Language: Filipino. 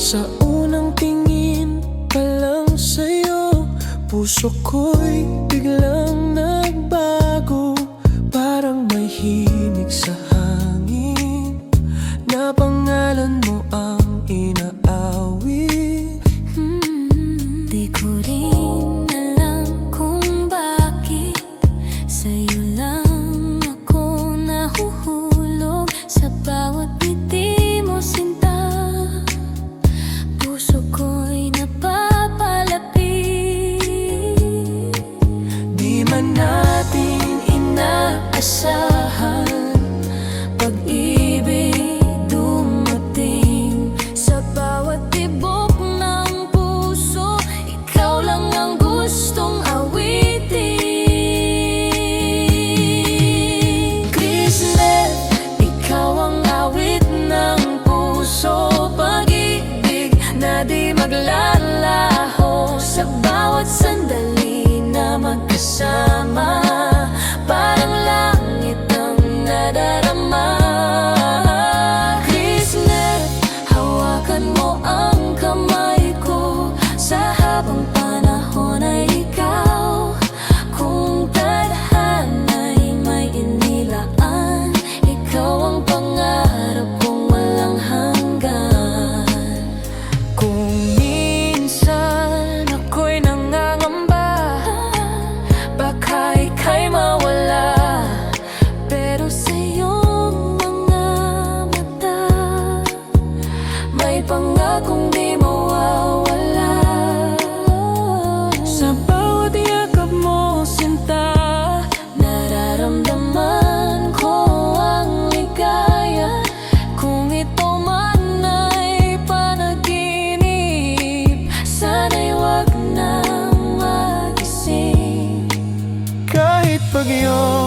Sa unang tingin pa lang sa'yo, puso ko'y biglang nagbago. Parang may himig sa hangin na pangalan mo ang inaawit. Di ko rin alam kung bakit sa'yo lang ako nahuhulog. Sa bawat ngiti mo sinta, puso ko'y napapalapit. Di man natin inaasahan, pag-ibig dumating. Sa bawat tibok ng puso, ikaw lang ang gustong awitin. Kismet, ikaw ang awit ng puso. Pag-ibig na di maglalaho. Sa bawat sandali na magkasama, parang langit ang nadarama. Kismet, hawakan mo ang kamay ko. Sa habang panahon ay ikaw. Kung tadhana'y may inilaan, ikaw ang pangarap kong walang hanggan. Kung minsan ako'y nangangamba, baka ika'y mawala, pero sa iyong mga mata may pangakong di mawawala. Sa bawat yakap mo, sinta, nararamdaman ko ang ligaya. Kung ito man ay panaginip, sana'y wag nang magising. Kahit pag iyong